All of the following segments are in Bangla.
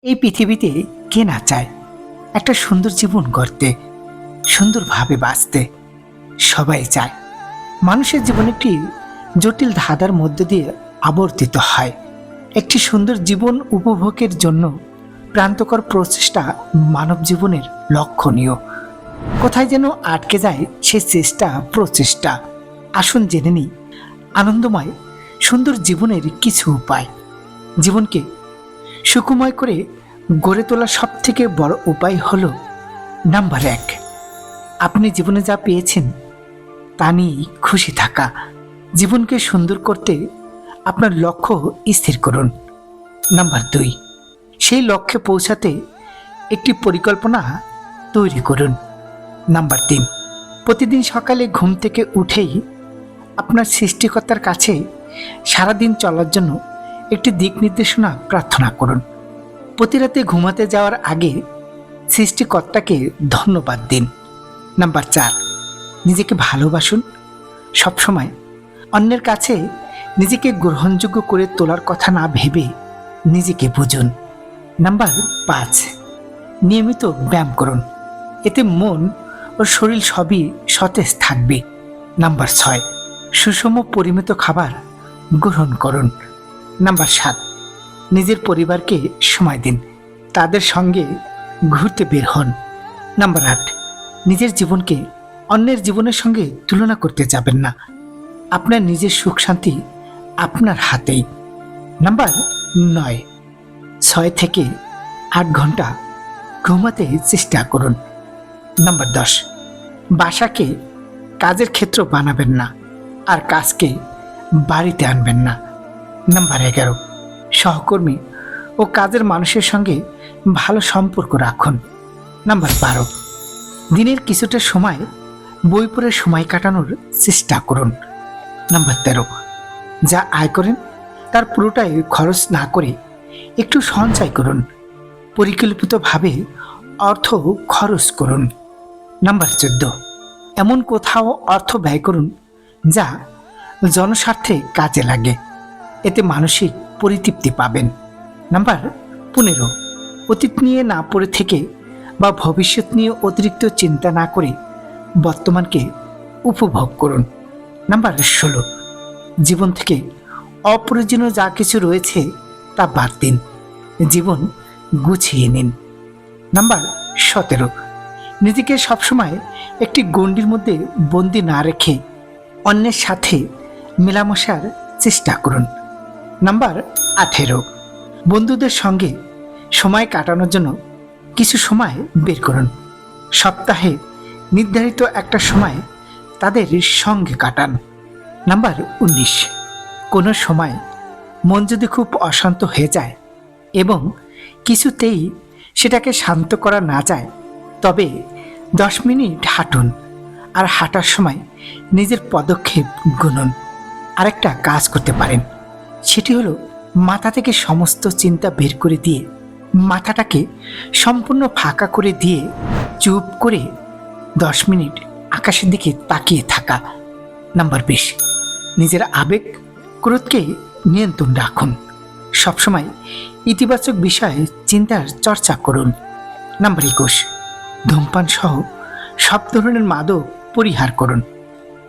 এই পৃথিবীতে কে না চায় একটা সুন্দর জীবন গড়তে, সুন্দরভাবে বাঁচতে? সবাই চায়। মানুষের জীবন একটি জটিল ধাঁধার মধ্যে দিয়ে আবর্তিত হয়। একটি সুন্দর জীবন উপভোগের জন্য প্রান্তকর প্রচেষ্টা মানব জীবনের লক্ষণীয়। কোথায় যেন আটকে যায় সে চেষ্টা প্রচেষ্টা। আসুন জেনে নিই আনন্দময় সুন্দর জীবনের কিছু উপায়। জীবনকে সুখময় করে গড়ে তোলার সব থেকে বড় উপায় হলো নাম্বার 1, আপনি জীবনে যা পেয়েছেন তা নিয়েই খুশি থাকা। জীবনকে সুন্দর করতে আপনার লক্ষ্য স্থির করুন। নাম্বার 2, সেই লক্ষ্যে পৌঁছাতে একটি পরিকল্পনা তৈরি করুন। নাম্বার 3, প্রতিদিন সকালে ঘুম থেকে উঠেই আপনার সৃষ্টিকর্তার কাছে সারাদিন চলার জন্য একটি দিক নির্দেশনা প্রার্থনা করুন। প্রতি রাতে ঘুমাতে যাওয়ার আগে সৃষ্টিকর্তাকে ধন্যবাদ দিন। নাম্বার 4, নিজেকে ভালোবাসুন। সবসময় অন্যের কাছে নিজেকে গ্রহণযোগ্য করে তোলার কথা না ভেবে নিজেকে বুঝুন। নাম্বার 5, নিয়মিত ব্যায়াম করুন। এতে মন ও শরীর সবই সতেজ থাকবে। নাম্বার 6, সুষম পরিমিত খাবার গ্রহণ করুন। নাম্বার 7, নিজের পরিবারকে সময় দিন, তাদের সঙ্গে ঘুরতে বের হন। নাম্বার 8, নিজের জীবনকে অন্যের জীবনের সঙ্গে তুলনা করতে যাবেন না। আপনার নিজের সুখ শান্তি আপনার হাতেই। নাম্বার 9, 6 থেকে 8 ঘন্টা ঘুমাতে চেষ্টা করুন। নাম্বার 10, বাসাকে কাজের ক্ষেত্র বানাবেন না, আর কাজকে বাড়িতে আনবেন না। নাম্বার 11, সহকর্মী ও কাজের মানুষের সঙ্গে ভালো সম্পর্ক রাখুন। নাম্বার 12, দিনের কিছুটা সময় বই পড়ে সময় কাটানোর চেষ্টা করুন। নাম্বার 13, যা আয় করেন তার পুরোটাই খরচ না করে একটু সঞ্চয় করুন। পরিকল্পিতভাবে অর্থ খরচ করুন। নাম্বার 14, এমন কোথাও অর্থ ব্যয় করুন যা জনস্বার্থে কাজে লাগে, এতে মানসিক পরিতৃপ্তি পাবেন। নাম্বার 15, অতীত নিয়ে না পড়ে থেকে বা ভবিষ্যৎ নিয়ে অতিরিক্ত চিন্তা না করে বর্তমানকে উপভোগ করুন। নাম্বার 16, জীবন থেকে অপ্রয়োজনীয় যা কিছু রয়েছে তা বাদ দিন, জীবন গুছিয়ে নিন। নাম্বার 17, নিজেকে সবসময় একটি গণ্ডির মধ্যে বন্দি না রেখে অন্যের সাথে মেলামেশার চেষ্টা করুন। নাম্বার 18, বন্ধুদের সঙ্গে সময় কাটানোর জন্য কিছু সময় বের করুন। সপ্তাহে নির্ধারিত একটা সময় তাদের সঙ্গে কাটান। নাম্বার 19, কোনো সময় মন যদি খুব অশান্ত হয়ে যায় এবং কিছুতেই সেটাকে শান্ত করা না যায়, তবে 10 মিনিট হাঁটুন, আর হাঁটার সময় নিজের পদক্ষেপ গুনুন। আরেকটা কাজ করতে পারেন, সেটি হলো মাথা থেকে সমস্ত চিন্তা বের করে দিয়ে মাথাটাকে সম্পূর্ণ ফাঁকা করে দিয়ে চুপ করে 10 মিনিট আকাশের দিকে তাকিয়ে থাকা। নাম্বার 20, নিজের আবেগ ক্রোধকে নিয়ন্ত্রণ রাখুন। সবসময় ইতিবাচক বিষয়ে চিন্তার চর্চা করুন। নাম্বার 21, ধূমপান সহ সব ধরনের মাদক পরিহার করুন।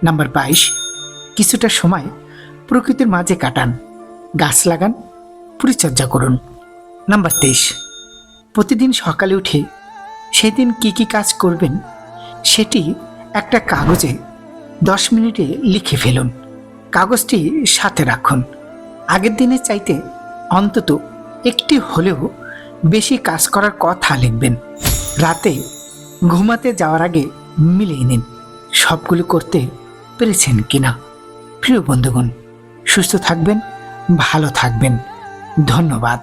নাম্বার 22, কিছুটা সময় প্রকৃতির মাঝে কাটান, গাছ লাগান, পরিচর্যা করুন। নাম্বার 23, প্রতিদিন সকালে উঠে সেদিন কি কি কাজ করবেন সেটি একটা কাগজে 10 মিনিটে লিখে ফেলুন। কাগজটি সাথে রাখুন। আগের দিনের চাইতে অন্তত একটি হলেও বেশি কাজ করার কথা লিখবেন। রাতে ঘুমাতে যাওয়ার আগে মিলিয়ে নিন সবগুলো করতে পেরেছেন কিনা। প্রিয় বন্ধুগণ, সুস্থ থাকবেন, ভালো থাকবেন। ধন্যবাদ।